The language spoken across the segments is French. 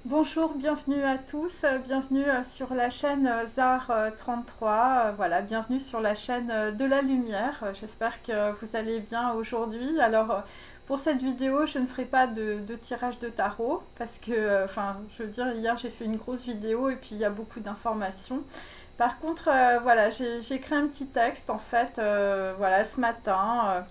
Bonjour, bienvenue à tous, bienvenue sur la chaîne ZAR 33, voilà, bienvenue sur la chaîne de la lumière. J'espère que vous allez bien aujourd'hui. Alors, pour cette vidéo, je ne ferai pas de tirage de tarot parce que, enfin, je veux dire, hier j'ai fait une grosse vidéo et puis il y a beaucoup d'informations. Par contre, voilà, j'ai créé un petit texte en fait, voilà, ce matin.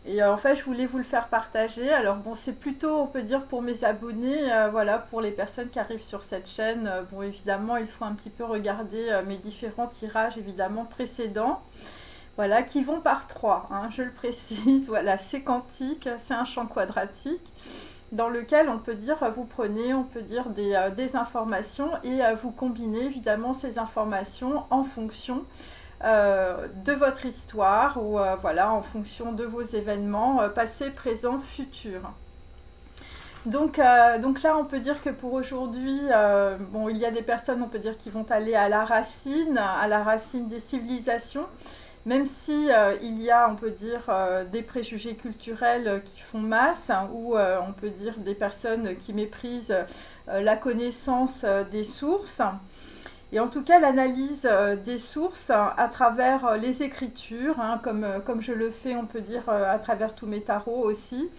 Et en fait, je voulais vous le faire partager. Alors bon, c'est plutôt, on peut dire, pour mes abonnés, voilà, pour les personnes qui arrivent sur cette chaîne. Bon, évidemment, il faut un petit peu regarder mes différents tirages, évidemment, précédents. Voilà, qui vont par trois, hein, je le précise. Voilà, c'est quantique, c'est un champ quadratique dans lequel on peut dire, vous prenez, on peut dire des informations et vous combinez évidemment ces informations en fonction de votre histoire ou voilà, en fonction de vos événements passés, présents, futurs. Donc là, on peut dire que pour aujourd'hui, bon, il y a des personnes, on peut dire, qui vont aller à la racine des civilisations, même si il y a, on peut dire, des préjugés culturels qui font masse, hein, ou on peut dire des personnes qui méprisent la connaissance des sources. Et en tout cas, l'analyse des sources à travers les écritures, hein, comme je le fais, on peut dire, à travers tous mes tarots aussi,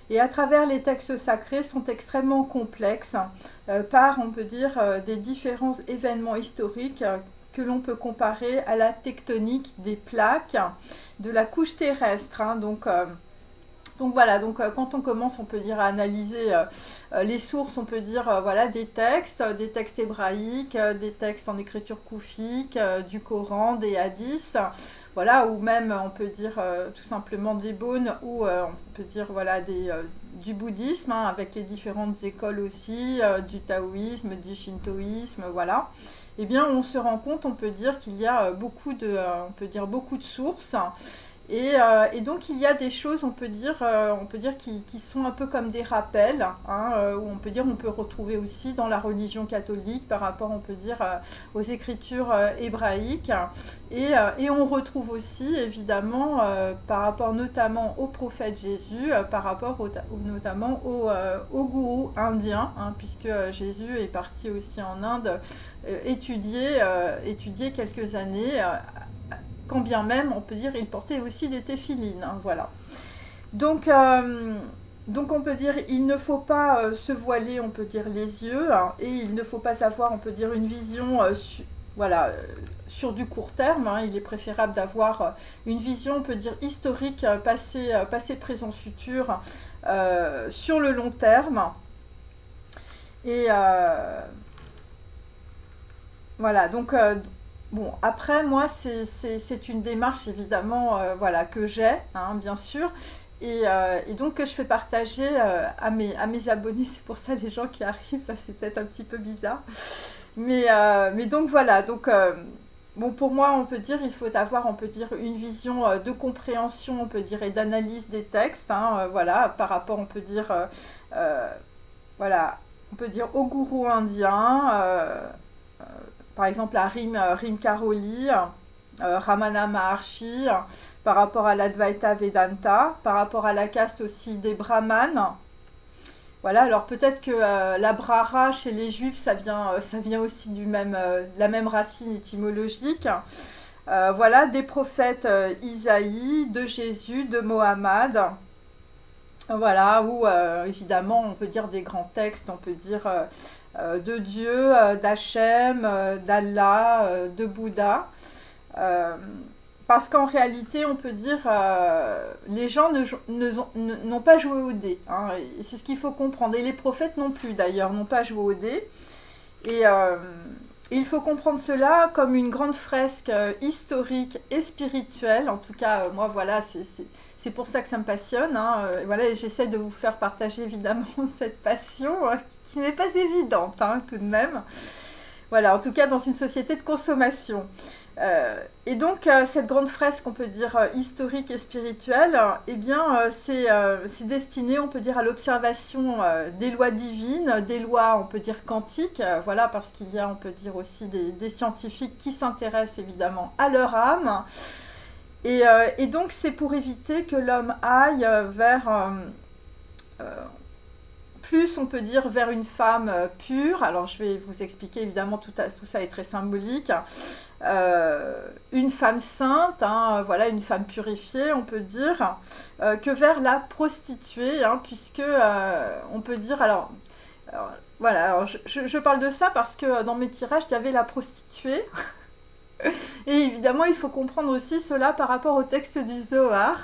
et à travers les textes sacrés sont extrêmement complexes par, on peut dire, des différents événements historiques que l'on peut comparer à la tectonique des plaques de la couche terrestre. Hein, donc voilà, donc quand on commence, on peut dire à analyser les sources, on peut dire voilà des textes hébraïques, des textes en écriture koufique, du Coran, des hadiths, voilà, ou même on peut dire tout simplement des Bônes, ou on peut dire voilà du bouddhisme, hein, avec les différentes écoles aussi, du taoïsme, du shintoïsme, voilà. Eh bien, on se rend compte, on peut dire qu'il y a on peut dire beaucoup de sources. Et donc il y a des choses, on peut dire qui sont un peu comme des rappels, hein, où on peut dire on peut retrouver aussi dans la religion catholique par rapport, on peut dire, aux écritures hébraïques. Et on retrouve aussi évidemment par rapport notamment au prophète Jésus, par rapport notamment au gourou indien, hein, puisque Jésus est parti aussi en Inde étudier quelques années. Quand bien même, on peut dire, il portait aussi des téphilines, hein, voilà. Donc, donc on peut dire, il ne faut pas se voiler, on peut dire, les yeux, hein, et il ne faut pas avoir, on peut dire, une vision, voilà, sur du court terme. Hein. Il est préférable d'avoir une vision, on peut dire, historique, passé, présent, futur, sur le long terme. Et voilà, donc bon, après, moi, c'est une démarche évidemment voilà, que j'ai, hein, bien sûr, et donc que je fais partager à mes abonnés. C'est pour ça les gens qui arrivent, là, c'est peut-être un petit peu bizarre. Mais donc voilà, donc bon, pour moi, on peut dire, il faut avoir, on peut dire, une vision de compréhension, on peut dire, et d'analyse des textes, hein, voilà, par rapport, on peut dire, euh, voilà, on peut dire au gourou indien. Par exemple à Rim Karoli, Ramana Maharshi, par rapport à l'Advaita Vedanta, par rapport à la caste aussi des brahmanes. Voilà, alors peut-être que la brahra chez les juifs, ça vient aussi la même racine étymologique. Voilà, des prophètes Isaïe, de Jésus, de Mohammed. Voilà, ou évidemment on peut dire des grands textes, on peut dire de Dieu, d'Hachem, d'Allah, de Bouddha. Euh, Parce qu'en réalité, on peut dire, les gens n'ont pas joué au dé. Hein, c'est ce qu'il faut comprendre. Et les prophètes non plus, d'ailleurs, n'ont pas joué au dé. Et il faut comprendre cela comme une grande fresque historique et spirituelle. En tout cas, moi, voilà, c'est pour ça que ça me passionne. Hein. Voilà, et j'essaie de vous faire partager évidemment cette passion qui n'est pas évidente, hein, tout de même. Voilà, en tout cas dans une société de consommation. Et donc cette grande fresque, on peut dire historique et spirituelle, eh bien c'est destiné, on peut dire, à l'observation des lois divines, des lois, on peut dire, quantiques, voilà, parce qu'il y a, on peut dire, aussi des scientifiques qui s'intéressent évidemment à leur âme. Et donc c'est pour éviter que l'homme aille vers plus, on peut dire, vers une femme pure. Alors, je vais vous expliquer, évidemment, tout ça est très symbolique. Une femme sainte, hein, voilà, une femme purifiée, on peut dire, que vers la prostituée, hein, puisque on peut dire, voilà, alors je parle de ça parce que dans mes tirages, il y avait la prostituée. Et évidemment, il faut comprendre aussi cela par rapport au texte du Zohar.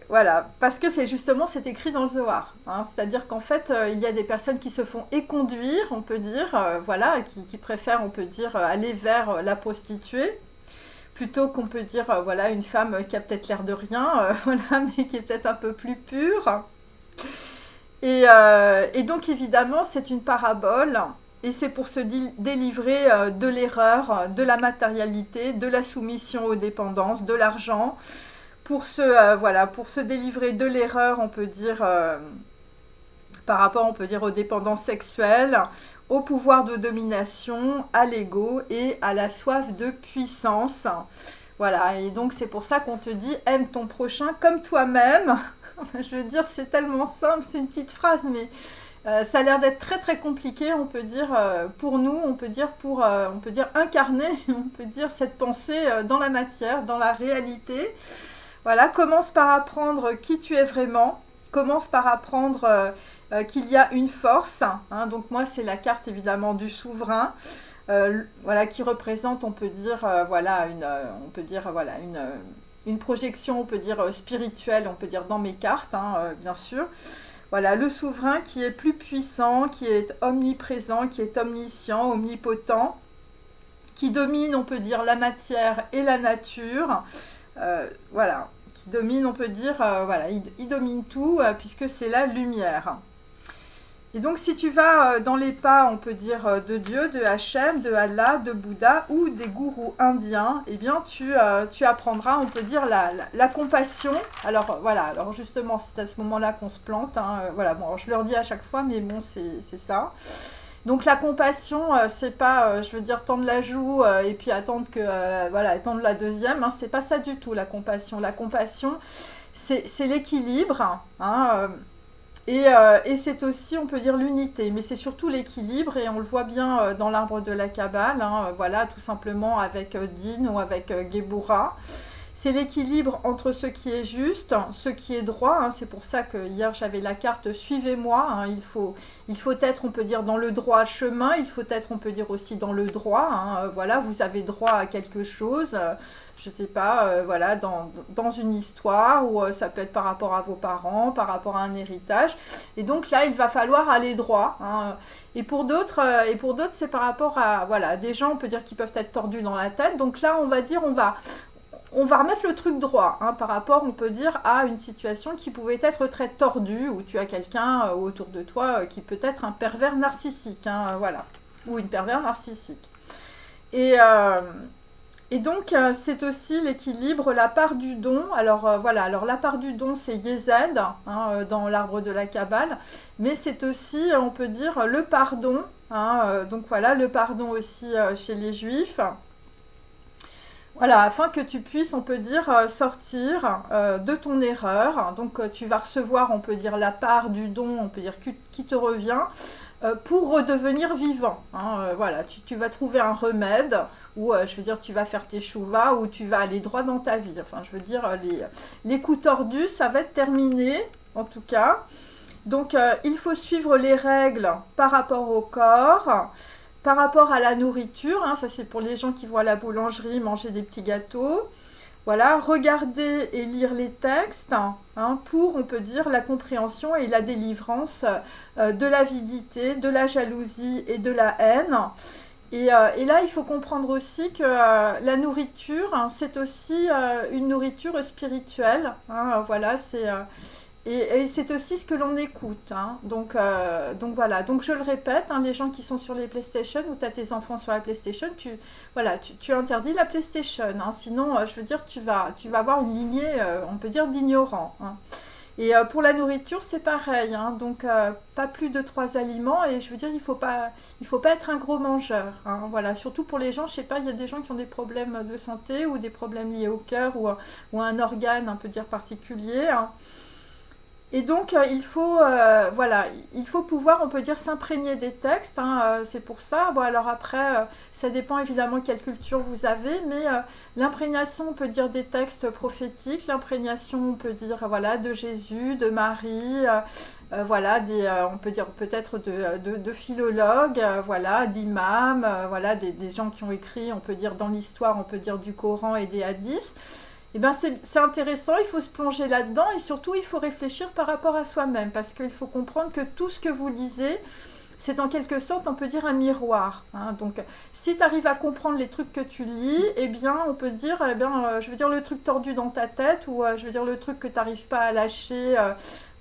Voilà, parce que c'est écrit dans le Zohar, hein, c'est-à-dire qu'en fait, il y a des personnes qui se font éconduire, on peut dire, voilà, qui préfèrent, on peut dire, aller vers la prostituée, plutôt qu'on peut dire, voilà, une femme qui a peut-être l'air de rien, voilà, mais qui est peut-être un peu plus pure. Et donc, évidemment, c'est une parabole, et c'est pour se délivrer de l'erreur, de la matérialité, de la soumission aux dépendances, de l'argent, voilà, pour se délivrer de l'erreur, on peut dire, par rapport, on peut dire, aux dépendances sexuelles, au pouvoir de domination, à l'ego et à la soif de puissance. Voilà, et donc c'est pour ça qu'on te dit « aime ton prochain comme toi-même ». Je veux dire, c'est tellement simple, c'est une petite phrase, mais ça a l'air d'être très très compliqué, on peut dire, pour nous, on peut dire, incarner, on peut dire, cette pensée dans la matière, dans la réalité. Voilà, commence par apprendre qui tu es vraiment, commence par apprendre qu'il y a une force, hein, donc moi c'est la carte évidemment du souverain, voilà, qui représente, on peut dire, voilà, une projection, on peut dire, spirituelle, on peut dire dans mes cartes, hein, bien sûr. Voilà, le souverain qui est plus puissant, qui est omniprésent, qui est omniscient, omnipotent, qui domine, on peut dire, la matière et la nature, voilà, qui domine, on peut dire, voilà, il domine tout, puisque c'est la lumière. Et donc, si tu vas dans les pas, on peut dire, de Dieu, de Hachem, de Allah, de Bouddha ou des gourous indiens, eh bien, tu apprendras, on peut dire, la compassion. Alors, voilà, alors justement, c'est à ce moment-là qu'on se plante, hein, voilà, bon, alors, je le redis à chaque fois, mais bon, c'est ça. Donc la compassion, c'est pas, je veux dire, tendre la joue et puis attendre que, voilà, tendre la deuxième, hein, c'est pas ça du tout la compassion. La compassion, c'est l'équilibre, hein, et c'est aussi, on peut dire, l'unité, mais c'est surtout l'équilibre, et on le voit bien dans l'arbre de la Kabbale, hein, voilà, tout simplement avec Din ou avec Geburah. C'est l'équilibre entre ce qui est juste, ce qui est droit, hein, c'est pour ça que hier j'avais la carte « Suivez-moi hein, », il faut être, on peut dire, dans le droit chemin, il faut être, on peut dire, aussi dans le droit, hein, voilà, vous avez droit à quelque chose, je ne sais pas, voilà, dans une histoire, ou ça peut être par rapport à vos parents, par rapport à un héritage, et donc là, il va falloir aller droit, hein, et pour d'autres, c'est par rapport à, voilà, des gens, on peut dire, qui peuvent être tordus dans la tête, donc là, on va dire, on va remettre le truc droit, hein, par rapport, on peut dire, à une situation qui pouvait être très tordue, où tu as quelqu'un autour de toi qui peut être un pervers narcissique, hein, voilà, ou une pervers narcissique. Et donc, c'est aussi l'équilibre, la part du don. Alors, voilà, alors la part du don, c'est Yesed, hein, dans l'arbre de la Kabbale, mais c'est aussi, on peut dire, le pardon, hein, donc voilà, le pardon aussi chez les Juifs. Voilà, afin que tu puisses, on peut dire, sortir de ton erreur. Donc, tu vas recevoir, on peut dire, la part du don, on peut dire, qui te revient, pour redevenir vivant. Hein, voilà, tu vas trouver un remède, ou je veux dire, tu vas faire tes chouvas, ou tu vas aller droit dans ta vie. Enfin, je veux dire, les coups tordus, ça va être terminé, en tout cas. Donc, il faut suivre les règles par rapport au corps. Par rapport à la nourriture, hein, ça c'est pour les gens qui vont à la boulangerie manger des petits gâteaux. Voilà, regarder et lire les textes, hein, pour, on peut dire, la compréhension et la délivrance de l'avidité, de la jalousie et de la haine. Et là, il faut comprendre aussi que la nourriture, hein, c'est aussi une nourriture spirituelle. Hein, voilà, et c'est aussi ce que l'on écoute, hein. Donc voilà, donc je le répète, hein, les gens qui sont sur les PlayStation, ou tu as tes enfants sur la PlayStation, tu interdis la PlayStation, hein, sinon, je veux dire, tu vas avoir une lignée, on peut dire, d'ignorants, hein. Et pour la nourriture, c'est pareil, hein, donc pas plus de 3 aliments, et je veux dire, il faut pas être un gros mangeur, hein, voilà, surtout pour les gens, je sais pas, il y a des gens qui ont des problèmes de santé, ou des problèmes liés au cœur, ou un organe, on peut dire, particulier, hein. Et donc, voilà, il faut pouvoir, on peut dire, s'imprégner des textes, hein, c'est pour ça. Bon, alors après, ça dépend évidemment quelle culture vous avez, mais l'imprégnation, on peut dire, des textes prophétiques, l'imprégnation, on peut dire, voilà, de Jésus, de Marie, voilà, on peut dire peut-être de philologues, voilà, d'imams, voilà, des gens qui ont écrit, on peut dire, dans l'histoire, on peut dire, du Coran et des hadiths. Eh ben c'est intéressant, il faut se plonger là-dedans et surtout il faut réfléchir par rapport à soi-même parce qu'il faut comprendre que tout ce que vous lisez, c'est en quelque sorte, on peut dire, un miroir, hein. Donc si tu arrives à comprendre les trucs que tu lis, eh bien on peut dire, eh bien, je veux dire le truc tordu dans ta tête ou je veux dire le truc que tu n'arrives pas à lâcher,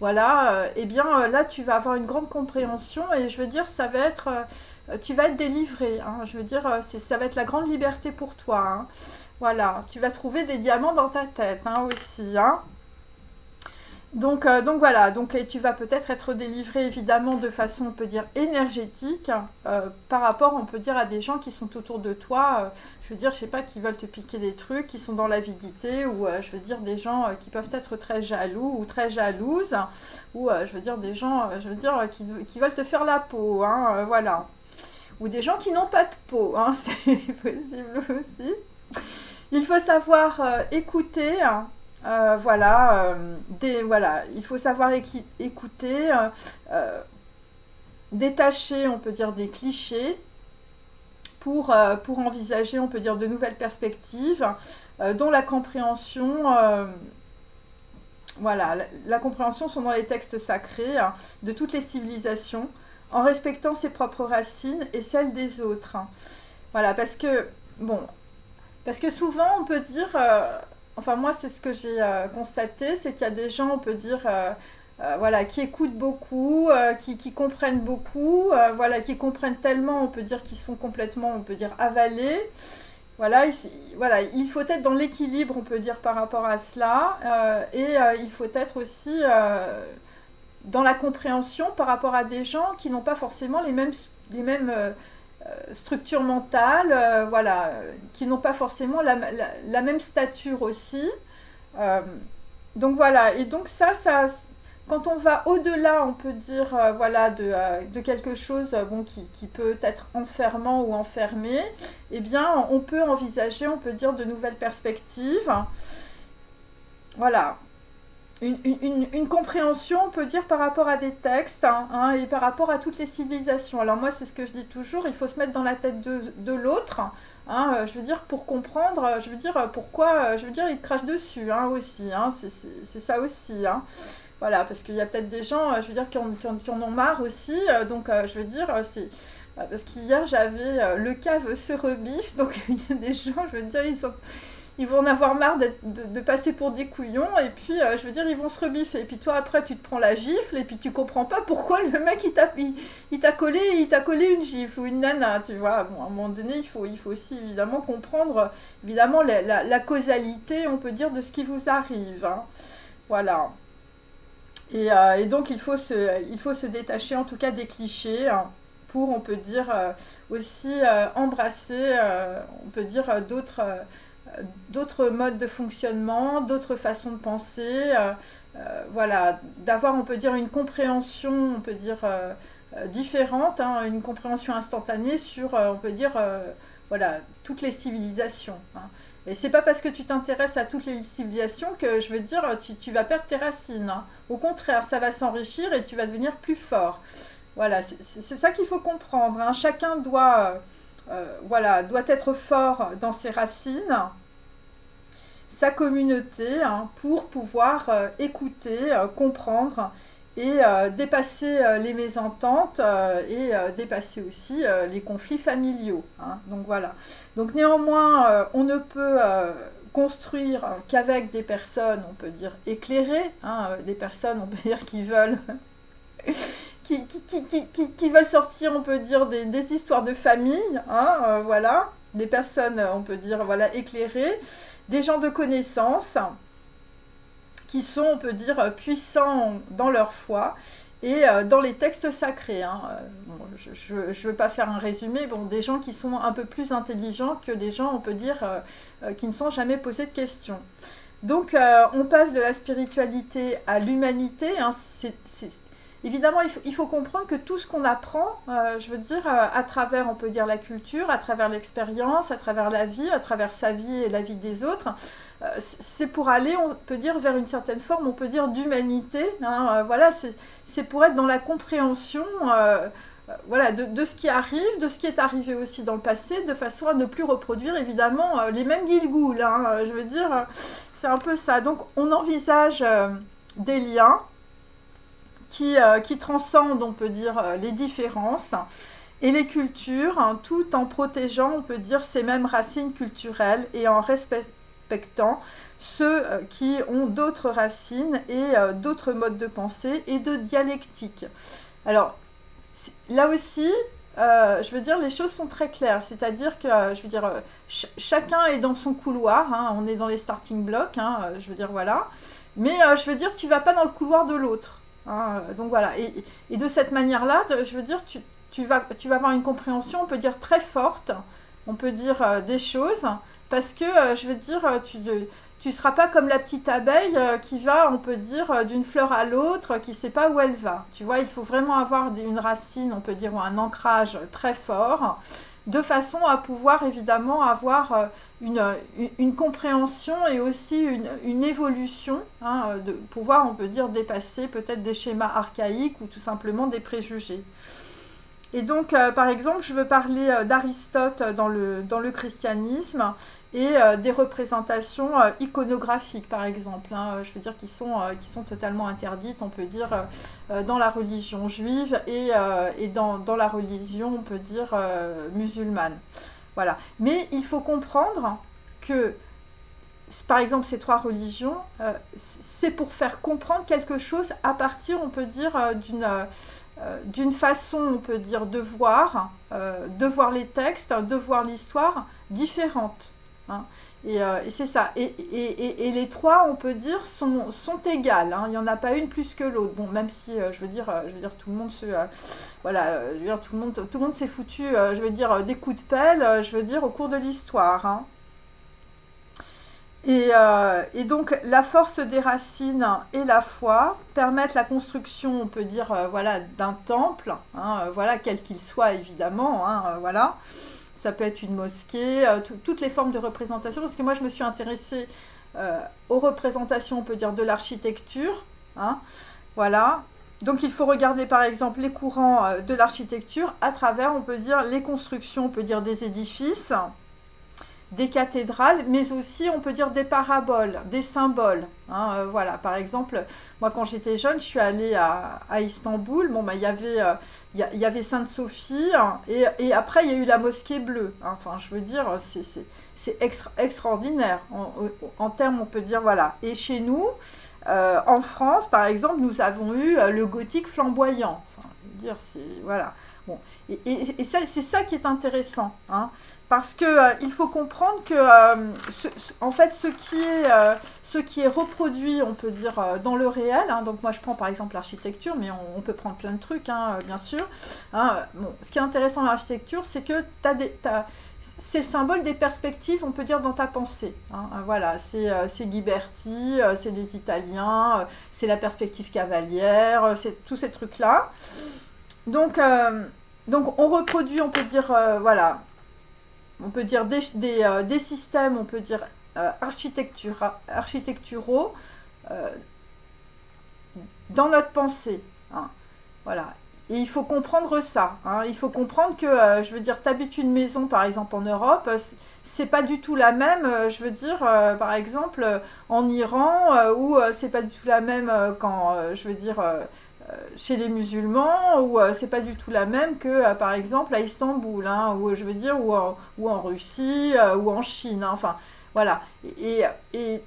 voilà, eh bien là tu vas avoir une grande compréhension et je veux dire ça va être, tu vas être délivré, hein. Je veux dire ça va être la grande liberté pour toi, hein. Voilà, tu vas trouver des diamants dans ta tête, hein, aussi, hein. Donc voilà, et tu vas peut-être être délivré évidemment de façon, on peut dire, énergétique, par rapport, on peut dire, à des gens qui sont autour de toi, je veux dire, je sais pas, qui veulent te piquer des trucs, qui sont dans l'avidité, ou je veux dire, des gens qui peuvent être très jaloux ou très jalouses, ou je veux dire, des gens, je veux dire, qui veulent te faire la peau, hein, voilà. Ou des gens qui n'ont pas de peau, hein, c'est possible aussi. Il faut savoir écouter, voilà, voilà, il faut savoir écouter, détacher, on peut dire, des clichés pour envisager, on peut dire, de nouvelles perspectives, dont la compréhension, voilà, la compréhension sont dans les textes sacrés, hein, de toutes les civilisations, en respectant ses propres racines et celles des autres, hein. Voilà, parce que souvent, on peut dire, enfin moi c'est ce que j'ai constaté, c'est qu'il y a des gens, on peut dire, voilà, qui écoutent beaucoup, qui comprennent beaucoup, voilà, qui comprennent tellement, on peut dire, qu'ils sont complètement, on peut dire, avalés. Voilà, voilà, il faut être dans l'équilibre, on peut dire, par rapport à cela, et il faut être aussi dans la compréhension par rapport à des gens qui n'ont pas forcément les mêmes structure mentale, voilà, qui n'ont pas forcément la même stature aussi. Euh, donc voilà, et donc quand on va au-delà, on peut dire, voilà, de quelque chose bon, qui peut être enfermant ou enfermé, eh bien, on peut envisager, on peut dire, de nouvelles perspectives. Voilà, une compréhension, on peut dire, par rapport à des textes, hein, et par rapport à toutes les civilisations. Alors moi, c'est ce que je dis toujours, il faut se mettre dans la tête de l'autre, hein, je veux dire, pour comprendre, je veux dire, pourquoi, je veux dire, il te crache dessus, hein, aussi, hein, c'est ça aussi, hein. Voilà, parce qu'il y a peut-être des gens, je veux dire, qui en ont marre aussi, donc je veux dire, parce qu'hier, j'avais le cave se rebiffe, donc il y a des gens, je veux dire, ils vont en avoir marre de passer pour des couillons, et puis, je veux dire, ils vont se rebiffer. Et puis toi, après, tu te prends la gifle, et puis tu comprends pas pourquoi le mec, il t'a collé une gifle ou une nana, tu vois. Bon, à un moment donné, il faut aussi, évidemment, comprendre, évidemment, la causalité, on peut dire, de ce qui vous arrive, hein. Voilà. Et donc, il faut se détacher, en tout cas, des clichés, hein, pour, on peut dire, aussi embrasser, on peut dire, d'autres modes de fonctionnement, d'autres façons de penser, voilà, d'avoir, on peut dire, une compréhension, on peut dire, différente, hein, une compréhension instantanée sur, on peut dire, voilà, toutes les civilisations, hein. Et c'est pas parce que tu t'intéresses à toutes les civilisations que, je veux dire, tu vas perdre tes racines, hein. Au contraire, ça va s'enrichir et tu vas devenir plus fort. Voilà, c'est ça qu'il faut comprendre, hein. Chacun voilà, doit être fort dans ses racines, sa communauté, hein, pour pouvoir écouter, comprendre et dépasser les mésententes et dépasser aussi les conflits familiaux, hein. Donc voilà. Donc néanmoins, on ne peut construire qu'avec des personnes, on peut dire, éclairées, hein, des personnes, on peut dire, qui veulent qui veulent sortir, on peut dire, des histoires de famille, hein, voilà, des personnes, on peut dire, voilà, éclairées, des gens de connaissance, qui sont, on peut dire, puissants dans leur foi et dans les textes sacrés, hein. Bon, je ne veux pas faire un résumé, bon, des gens qui sont un peu plus intelligents que des gens, on peut dire, qui ne sont jamais posés de questions. Donc, on passe de la spiritualité à l'humanité, hein. Évidemment, il faut comprendre que tout ce qu'on apprend, je veux dire, à travers, on peut dire, la culture, à travers l'expérience, à travers la vie, à travers sa vie et la vie des autres, c'est pour aller, on peut dire, vers une certaine forme, on peut dire, d'humanité, hein. Voilà, c'est pour être dans la compréhension voilà, de ce qui arrive, de ce qui est arrivé aussi dans le passé, de façon à ne plus reproduire, évidemment, les mêmes guilgoules, hein. Je veux dire, c'est un peu ça. Donc, on envisage des liens qui transcendent, on peut dire, les différences et les cultures, hein, tout en protégeant, on peut dire, ces mêmes racines culturelles et en respectant ceux qui ont d'autres racines et d'autres modes de pensée et de dialectique. Alors, là aussi, je veux dire, les choses sont très claires, c'est-à-dire que, je veux dire, chacun est dans son couloir, hein, on est dans les starting blocks, hein, je veux dire, voilà, mais je veux dire, tu ne vas pas dans le couloir de l'autre. Hein, donc voilà, et de cette manière-là, je veux dire, tu vas avoir une compréhension, on peut dire, très forte, on peut dire des choses, parce que, je veux dire, tu ne seras pas comme la petite abeille qui va, on peut dire, d'une fleur à l'autre, qui ne sait pas où elle va. Tu vois, il faut vraiment avoir une racine, on peut dire, ou un ancrage très fort, de façon à pouvoir, évidemment, avoir une compréhension et aussi une évolution, hein, de pouvoir, on peut dire, dépasser peut-être des schémas archaïques ou tout simplement des préjugés. Et donc, par exemple, je veux parler d'Aristote dans le christianisme et des représentations iconographiques, par exemple, hein, je veux dire, qui sont totalement interdites, on peut dire, dans la religion juive et dans la religion, on peut dire, musulmane. Voilà. Mais il faut comprendre que, par exemple, ces trois religions, c'est pour faire comprendre quelque chose à partir, on peut dire, d'une façon, on peut dire, de voir les textes, de voir l'histoire différente. Hein. Et c'est ça. Et les trois, on peut dire, sont égales. Hein. Il n'y en a pas une plus que l'autre. Bon, même si, je veux dire, tout le monde se, voilà, je veux dire, tout le monde s'est foutu, je veux dire, des coups de pelle, je veux dire, au cours de l'histoire. Hein. Et donc, la force des racines et la foi permettent la construction, on peut dire, voilà, d'un temple, hein, voilà, quel qu'il soit, évidemment, hein, voilà. Ça peut être une mosquée, toutes les formes de représentation, parce que moi, je me suis intéressée aux représentations, on peut dire, de l'architecture, hein, voilà. Donc, il faut regarder, par exemple, les courants de l'architecture à travers, on peut dire, les constructions, on peut dire, des édifices, des cathédrales, mais aussi, on peut dire, des paraboles, des symboles. Hein, voilà, par exemple, moi, quand j'étais jeune, je suis allée à Istanbul. Bon, bah, il y avait Sainte-Sophie, hein, et après, il y a eu la mosquée bleue. Hein, enfin, je veux dire, c'est extraordinaire. En termes, on peut dire, voilà. Et chez nous, en France, par exemple, nous avons eu le gothique flamboyant. Enfin, je veux dire, c'est... Voilà. Bon. Et c'est ça qui est intéressant, hein. Parce que il faut comprendre que en fait ce qui est reproduit, on peut dire, dans le réel, hein, donc moi je prends par exemple l'architecture, mais on peut prendre plein de trucs, hein, bien sûr. Hein, bon, ce qui est intéressant dans l'architecture, c'est que c'est le symbole des perspectives, on peut dire, dans ta pensée. Hein, voilà, c'est Ghiberti, c'est les Italiens, c'est la perspective cavalière, c'est tous ces trucs-là. Donc on reproduit, on peut dire, voilà. On peut dire des systèmes, on peut dire architecturaux dans notre pensée. Hein. Voilà. Et il faut comprendre ça. Hein. Il faut comprendre que, je veux dire, t'habites une maison, par exemple, en Europe, c'est pas du tout la même, je veux dire, par exemple, en Iran, ou c'est pas du tout la même quand, je veux dire... chez les musulmans, ou c'est pas du tout la même que par exemple à Istanbul, hein, ou je veux dire, ou en Russie, ou en Chine, hein, enfin voilà. Je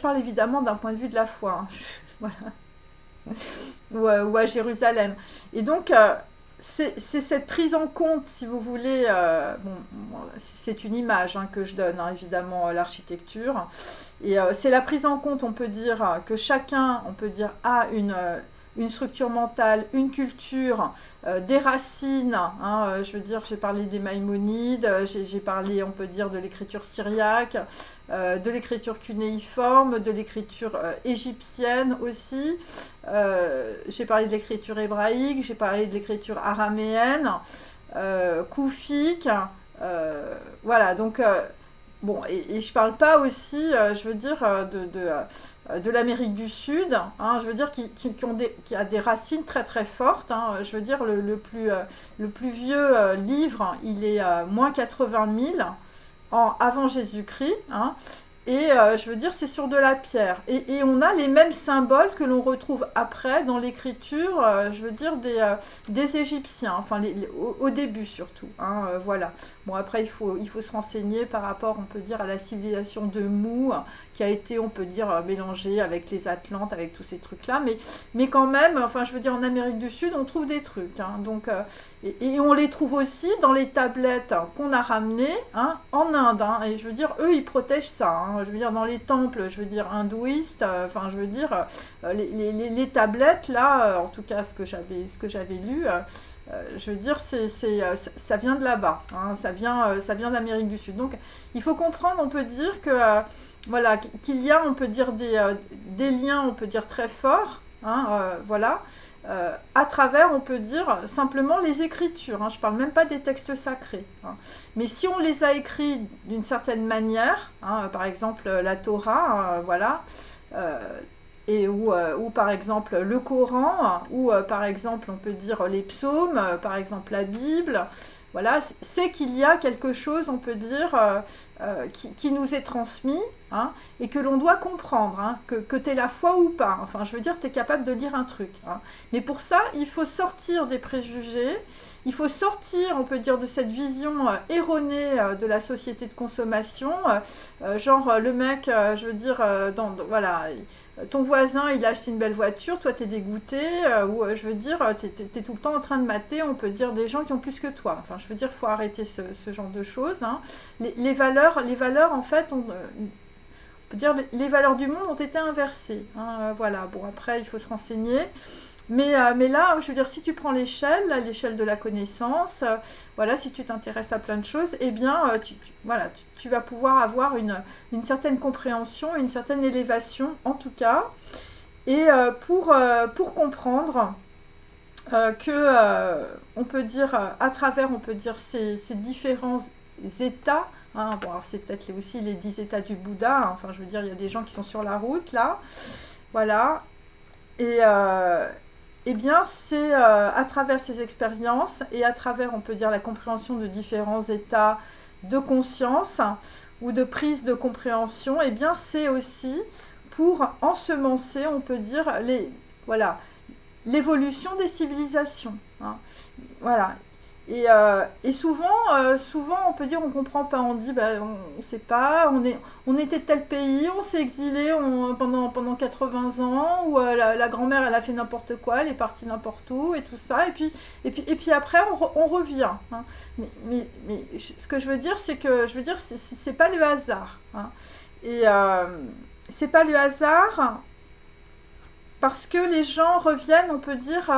parle évidemment d'un point de vue de la foi, hein, voilà. Ou à Jérusalem. Et donc c'est cette prise en compte, si vous voulez, bon, c'est une image, hein, que je donne, hein, évidemment, l'architecture, et c'est la prise en compte, on peut dire, que chacun, on peut dire, a une structure mentale, une culture, des racines, hein, je veux dire, j'ai parlé des Maïmonides, j'ai parlé, on peut dire, de l'écriture syriaque, de l'écriture cunéiforme, de l'écriture égyptienne aussi, j'ai parlé de l'écriture hébraïque, j'ai parlé de l'écriture araméenne, koufique, voilà, donc... bon, et je parle pas aussi, je veux dire, de l'Amérique du Sud, hein, je veux dire, qui a des racines très très fortes, hein, je veux dire, le plus vieux livre, il est moins 80 000 avant Jésus-Christ, hein, et je veux dire, c'est sur de la pierre. Et on a les mêmes symboles que l'on retrouve après dans l'écriture, je veux dire, des Égyptiens, enfin, au début surtout, hein, voilà. Bon, après, il faut se renseigner par rapport, on peut dire, à la civilisation de Mou, qui a été, on peut dire, mélangée avec les Atlantes, avec tous ces trucs-là. Mais quand même, enfin, je veux dire, en Amérique du Sud, on trouve des trucs. Hein, donc, et on les trouve aussi dans les tablettes qu'on a ramenées, hein, en Inde. Hein, et je veux dire, eux, ils protègent ça. Hein, je veux dire, dans les temples, je veux dire, hindouistes, enfin, je veux dire, les tablettes, là, en tout cas, ce que j'avais lu... je veux dire, ça vient de là-bas, hein, ça vient d'Amérique du Sud. Donc, il faut comprendre, on peut dire que, voilà, qu'il y a, on peut dire, des liens, on peut dire, très forts, hein, voilà, à travers, on peut dire, simplement les écritures. Hein, je ne parle même pas des textes sacrés. Hein, mais si on les a écrits d'une certaine manière, hein, par exemple, la Torah, voilà, ou par exemple le Coran, ou par exemple on peut dire les psaumes, par exemple la Bible, voilà, c'est qu'il y a quelque chose, on peut dire, qui nous est transmis, hein, et que l'on doit comprendre, hein, que tu es la foi ou pas, enfin je veux dire, tu es capable de lire un truc. Hein. Mais pour ça, il faut sortir des préjugés, il faut sortir, on peut dire, de cette vision erronée de la société de consommation, genre le mec, je veux dire, voilà... Ton voisin, il a acheté une belle voiture, toi, t'es dégoûté, ou je veux dire, t'es tout le temps en train de mater, on peut dire, des gens qui ont plus que toi. Enfin, je veux dire, il faut arrêter ce genre de choses. Hein. Les valeurs, en fait, on peut dire, les valeurs du monde ont été inversées. Hein, voilà, bon, après, il faut se renseigner. Mais là, je veux dire, si tu prends l'échelle de la connaissance, voilà, si tu t'intéresses à plein de choses, eh bien, voilà, tu vas pouvoir avoir une certaine compréhension, une certaine élévation, en tout cas, et pour comprendre que, on peut dire, à travers, on peut dire, ces différents états, hein, bon, alors c'est peut-être aussi les 10 états du Bouddha, hein, enfin, je veux dire, il y a des gens qui sont sur la route, là, voilà, et... eh bien, c'est à travers ces expériences et à travers, on peut dire, la compréhension de différents états de conscience ou de prise de compréhension, eh bien, c'est aussi pour ensemencer, on peut dire, voilà, l'évolution des civilisations. Hein. Voilà. Et souvent, on peut dire, on ne comprend pas, on dit, bah, on ne sait pas, on était de tel pays, on s'est exilé pendant 80 ans, ou la grand-mère, elle a fait n'importe quoi, elle est partie n'importe où, et tout ça, et puis après, on revient. Hein. Mais ce que je veux dire, c'est que, c'est pas le hasard. Hein. Et c'est pas le hasard parce que les gens reviennent, on peut dire,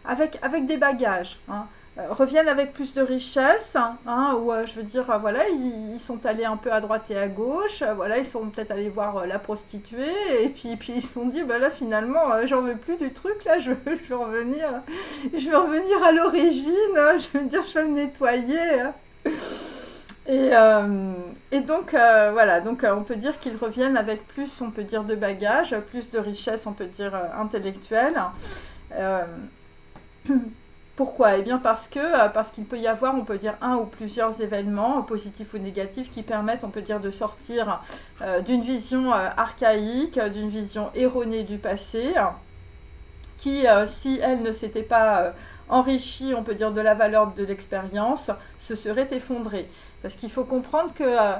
avec des bagages. Hein. Reviennent avec plus de richesse, hein, ou je veux dire, voilà, ils sont allés un peu à droite et à gauche, voilà, ils sont peut-être allés voir la prostituée, et puis ils se sont dit, bah là finalement, j'en veux plus du truc, là, je vais revenir à l'origine, je veux dire, je vais me nettoyer. Et donc, voilà, donc on peut dire qu'ils reviennent avec plus, on peut dire, de bagages, plus de richesse, on peut dire, intellectuelle. Pourquoi? Eh bien parce qu'il peut y avoir, on peut dire, un ou plusieurs événements, positifs ou négatifs, qui permettent, on peut dire, de sortir d'une vision archaïque, d'une vision erronée du passé, qui, si elle ne s'était pas enrichie, on peut dire, de la valeur de l'expérience, se serait effondrée. Parce qu'il faut comprendre que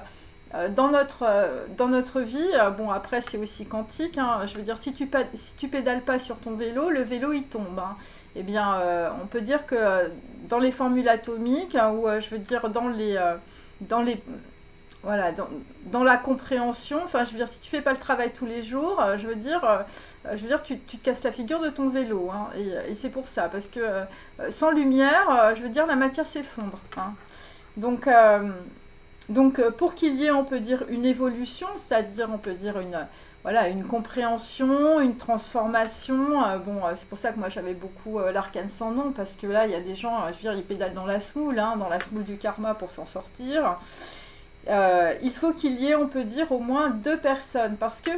dans notre vie, bon après c'est aussi quantique, hein, je veux dire, si tu pédales pas sur ton vélo, le vélo il tombe. Hein. Eh bien, on peut dire que dans les formules atomiques, hein, ou je veux dire dans les voilà, dans la compréhension, enfin, je veux dire, si tu fais pas le travail tous les jours, tu te casses la figure de ton vélo, hein, et c'est pour ça, parce que sans lumière, je veux dire, la matière s'effondre, hein. Donc, pour qu'il y ait, on peut dire, une évolution, c'est-à-dire, on peut dire, voilà, une compréhension, une transformation. Bon, c'est pour ça que moi j'avais beaucoup l'arcane sans nom, parce que là, il y a des gens, je veux dire, ils pédalent dans la semoule, hein, dans la semoule du karma pour s'en sortir. Il faut qu'il y ait, on peut dire, au moins 2 personnes, parce que,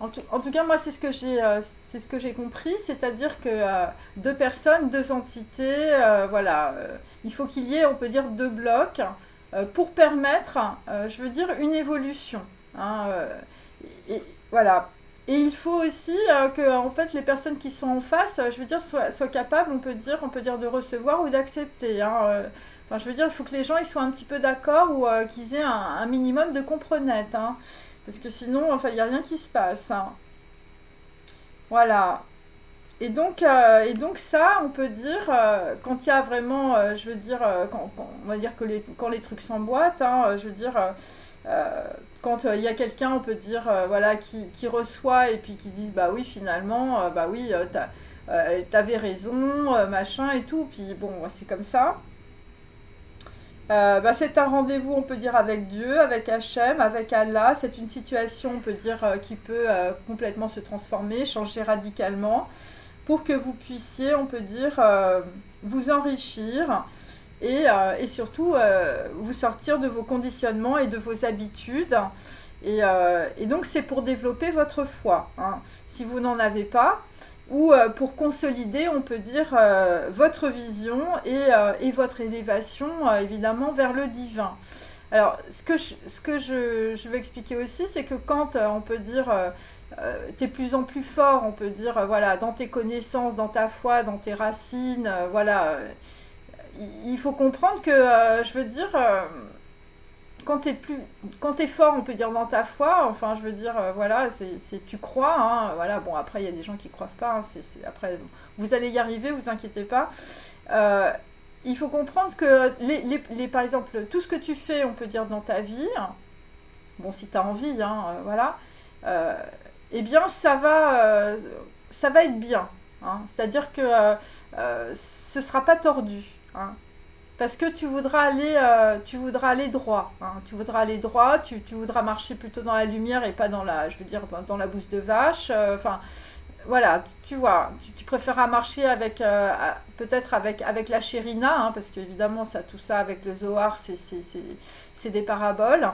en tout cas, moi, c'est ce que j'ai compris, c'est-à-dire que 2 personnes, 2 entités, voilà, il faut qu'il y ait, on peut dire, 2 blocs pour permettre, je veux dire, une évolution, hein, et voilà. Et il faut aussi que, en fait, les personnes qui sont en face, je veux dire, soient capables, on peut dire, de recevoir ou d'accepter, hein, enfin, je veux dire, il faut que les gens ils soient un petit peu d'accord ou qu'ils aient un minimum de comprenette, hein, parce que sinon, enfin, il n'y a rien qui se passe, hein. Voilà. Et donc ça, on peut dire, quand il y a vraiment, je veux dire, on va dire que quand les trucs s'emboîtent, hein, je veux dire, quand il y a quelqu'un, on peut dire, voilà, qui reçoit et puis qui dit, bah oui, finalement, bah oui, t'avais raison, machin et tout, puis bon, c'est comme ça. Bah, c'est un rendez-vous, on peut dire, avec Dieu, avec Hachem, avec Allah. C'est une situation, on peut dire, qui peut complètement se transformer, changer radicalement, pour que vous puissiez, on peut dire, vous enrichir et surtout vous sortir de vos conditionnements et de vos habitudes. Et donc, c'est pour développer votre foi, hein, si vous n'en avez pas, ou pour consolider, on peut dire, votre vision et votre élévation, évidemment, vers le divin. Alors, ce que je veux expliquer aussi, c'est que quand, on peut dire, tu es plus en plus fort, on peut dire, voilà, dans tes connaissances, dans ta foi, dans tes racines, voilà, il faut comprendre que, je veux dire, quand t'es fort, on peut dire dans ta foi, enfin, je veux dire, voilà, tu crois, hein, voilà, bon, après, il y a des gens qui ne croient pas, hein, après, vous allez y arriver, vous inquiétez pas. Euh, il faut comprendre que, par exemple, tout ce que tu fais, on peut dire, dans ta vie, bon, si tu as envie, hein, voilà, euh, eh bien, ça va être bien, hein, c'est-à-dire que ce ne sera pas tordu, hein. Parce que tu voudras aller droit, hein. Tu voudras aller droit, tu voudras marcher plutôt dans la lumière et pas je veux dire, dans la bouse de vache. Enfin, voilà, tu vois, tu préféreras marcher avec, peut-être avec la Shérina, hein, parce qu'évidemment, tout ça avec le Zohar, c'est des paraboles.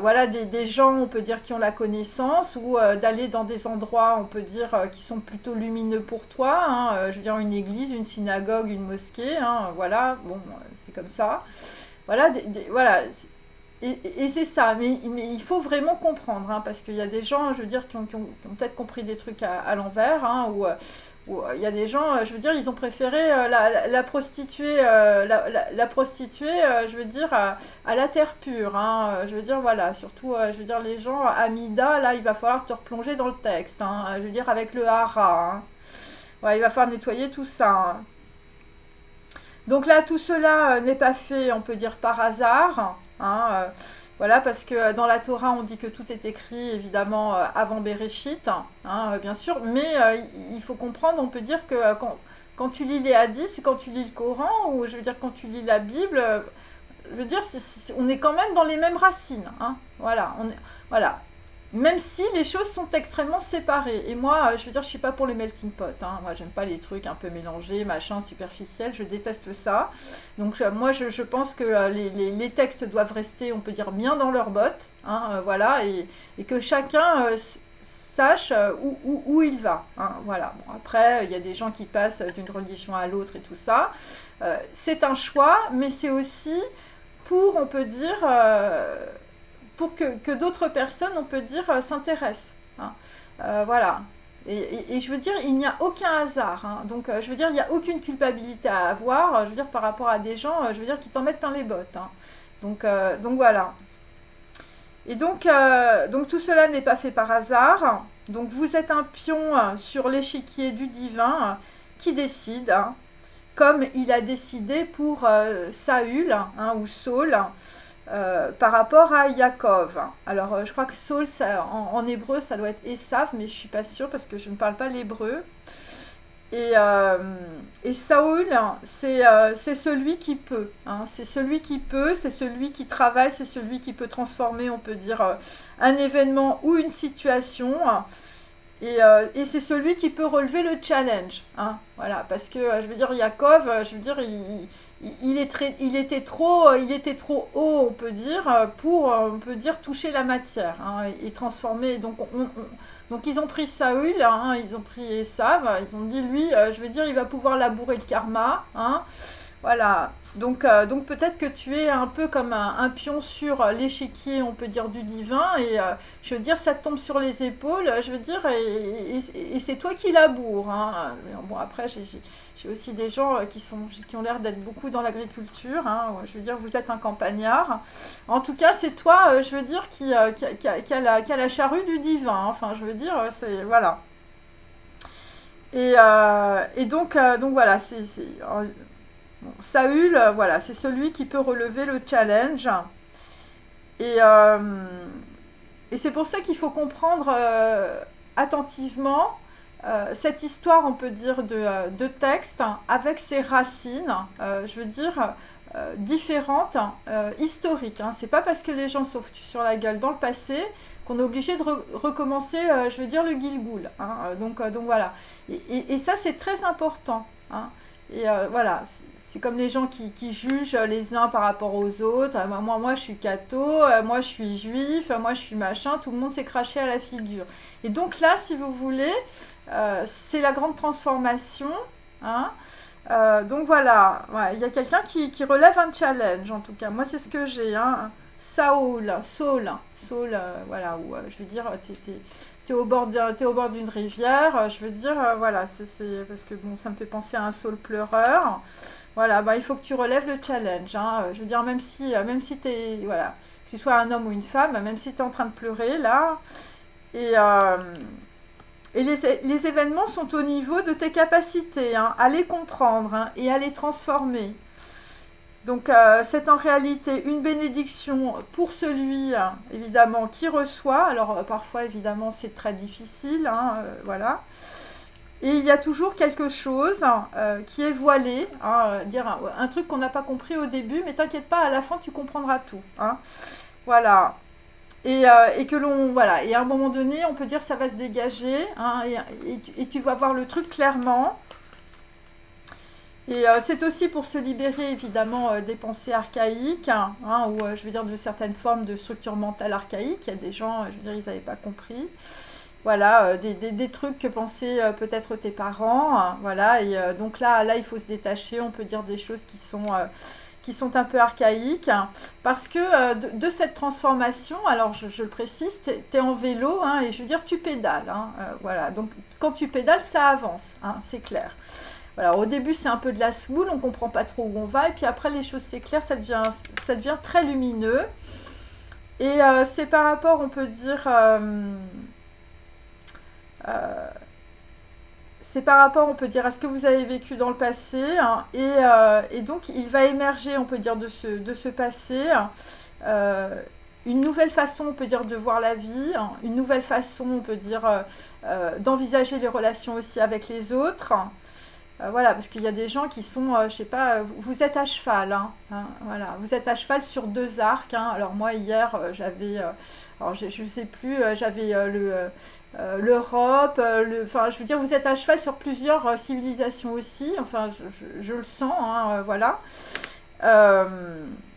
Voilà, des gens, on peut dire, qui ont la connaissance, ou d'aller dans des endroits, on peut dire, qui sont plutôt lumineux pour toi, hein, je veux dire, une église, une synagogue, une mosquée, hein, voilà, bon, c'est comme ça. Voilà, voilà. Et c'est ça, mais il faut vraiment comprendre, hein, parce qu'il y a des gens, je veux dire, qui ont peut-être compris des trucs à l'envers, hein, ou il y a des gens, je veux dire, ils ont préféré la prostituer, la prostituer, je veux dire, à la terre pure, hein, je veux dire, voilà, surtout, je veux dire, les gens, à Mida, là, il va falloir te replonger dans le texte, hein, je veux dire, avec le hara, hein. Ouais, il va falloir nettoyer tout ça, hein. Donc là, tout cela n'est pas fait, on peut dire, par hasard, hein, voilà, parce que dans la Torah, on dit que tout est écrit, évidemment, avant Bereshit, hein, bien sûr, mais il faut comprendre, on peut dire que quand tu lis les hadiths, quand tu lis le Coran, ou je veux dire, quand tu lis la Bible, je veux dire, on est quand même dans les mêmes racines, hein, voilà, voilà. Même si les choses sont extrêmement séparées. Et moi, je veux dire, je suis pas pour les melting pot, hein. Moi, j'aime pas les trucs un peu mélangés, machin, superficiels. Je déteste ça. Donc, moi, je pense que les textes doivent rester, on peut dire, bien dans leurs bottes, hein, voilà, et que chacun sache où il va, hein, voilà. Bon, après, il y a des gens qui passent d'une religion à l'autre et tout ça. C'est un choix, mais c'est aussi pour, on peut dire, pour que d'autres personnes, on peut dire, s'intéressent, hein. Voilà. Et je veux dire, il n'y a aucun hasard, hein. Donc, je veux dire, il n'y a aucune culpabilité à avoir, je veux dire, par rapport à des gens, je veux dire, qui t'en mettent plein les bottes, hein. Donc voilà. Et donc tout cela n'est pas fait par hasard. Donc vous êtes un pion sur l'échiquier du divin qui décide, comme il a décidé pour Saül, hein, ou Saul. par rapport à Yaakov. Alors, je crois que Saul, en hébreu, ça doit être Esav, mais je suis pas sûre parce que je ne parle pas l'hébreu. Et Saül, c'est celui qui peut. Hein, c'est celui qui peut, c'est celui qui travaille, c'est celui qui peut transformer, on peut dire, un événement ou une situation. Et c'est celui qui peut relever le challenge. Hein, voilà, parce que, je veux dire, Yaakov, je veux dire, il était trop haut, on peut dire, pour, on peut dire, toucher la matière, hein, et transformer. Donc ils ont pris Saül, hein, ils ont pris Esav, ils ont dit lui, je veux dire, il va pouvoir labourer le karma, hein, voilà. Donc peut-être que tu es un peu comme un pion sur l'échiquier, on peut dire, du divin, et je veux dire, ça te tombe sur les épaules, je veux dire, et c'est toi qui laboures. Hein. Bon, après, j'ai aussi des gens qui ont l'air d'être beaucoup dans l'agriculture, hein. Je veux dire, vous êtes un campagnard. En tout cas, c'est toi, je veux dire, qui a la charrue du divin. Enfin, je veux dire, c'est... Voilà. Et donc voilà, bon, Saül, voilà, c'est celui qui peut relever le challenge. Et, euh, et c'est pour ça qu'il faut comprendre attentivement cette histoire, on peut dire, de texte avec ses racines, je veux dire, différentes, historiques. Hein. C'est pas parce que les gens sont foutus sur la gueule dans le passé qu'on est obligé de recommencer, je veux dire, le Gilgoul. Hein. Donc voilà. Et ça, c'est très important. Hein. Et voilà. C'est comme les gens qui jugent les uns par rapport aux autres. Moi, je suis catho, moi, je suis juif, moi, je suis machin. Tout le monde s'est craché à la figure. Et donc là, si vous voulez, c'est la grande transformation. Hein. Donc voilà, ouais, il y a quelqu'un qui relève un challenge, en tout cas. Moi, c'est ce que j'ai. Hein. Saul, voilà, où je veux dire, t'es au bord d'une rivière. Je veux dire, voilà, c'est parce que bon, ça me fait penser à un Saul pleureur. Voilà, bah, il faut que tu relèves le challenge. Hein. Je veux dire, même si t'es, voilà, que tu sois un homme ou une femme, même si tu es en train de pleurer, là, et, les événements sont au niveau de tes capacités, hein, à les comprendre, hein, et à les transformer. Donc, c'est en réalité une bénédiction pour celui, évidemment, qui reçoit. Alors, parfois, évidemment, c'est très difficile, hein, voilà. Et il y a toujours quelque chose qui est voilé, hein, dire un truc qu'on n'a pas compris au début, mais t'inquiète pas, à la fin tu comprendras tout. Hein. Voilà. Et que l'on, voilà. Et à un moment donné, on peut dire ça va se dégager, hein, et tu vas voir le truc clairement. Et c'est aussi pour se libérer évidemment des pensées archaïques, hein, ou je veux dire de certaines formes de structure mentale archaïque. Il y a des gens, je veux dire, ils n'avaient pas compris. Voilà, des trucs que pensaient peut-être tes parents, hein, voilà, et donc là, il faut se détacher, on peut dire des choses qui sont un peu archaïques, hein, parce que de cette transformation, alors je le précise, tu es en vélo, hein, et je veux dire, tu pédales, hein, voilà, donc quand tu pédales, ça avance, hein, c'est clair. Voilà, au début, c'est un peu de la semoule, on ne comprend pas trop où on va, et puis après, les choses s'éclairent, ça devient très lumineux, et c'est par rapport, on peut dire... c'est par rapport, on peut dire, à ce que vous avez vécu dans le passé, hein, et donc il va émerger, on peut dire, de ce passé, une nouvelle façon, on peut dire, de voir la vie, hein, une nouvelle façon, on peut dire, d'envisager les relations aussi avec les autres. Voilà, parce qu'il y a des gens qui sont, je sais pas, vous êtes à cheval, hein, voilà, vous êtes à cheval sur deux arcs. Hein. Alors moi hier, j'avais, alors je ne sais plus, j'avais l'Europe, enfin, je veux dire, vous êtes à cheval sur plusieurs civilisations aussi. Enfin, je le sens, hein, voilà.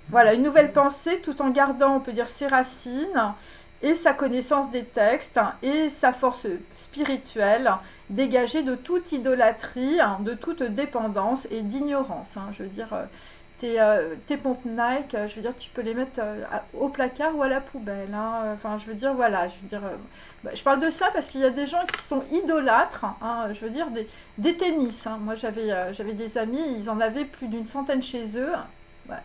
Voilà, une nouvelle pensée, tout en gardant, on peut dire, ses racines et sa connaissance des textes, hein, et sa force spirituelle, hein, dégagée de toute idolâtrie, hein, de toute dépendance et d'ignorance. Hein. Je veux dire, tes pompes Nike, je veux dire, tu peux les mettre au placard ou à la poubelle. Hein. Enfin, je veux dire, voilà, je veux dire, je parle de ça parce qu'il y a des gens qui sont idolâtres, hein, je veux dire, des tennis. Hein. Moi, j'avais des amis, ils en avaient plus d'une centaine chez eux. Ouais.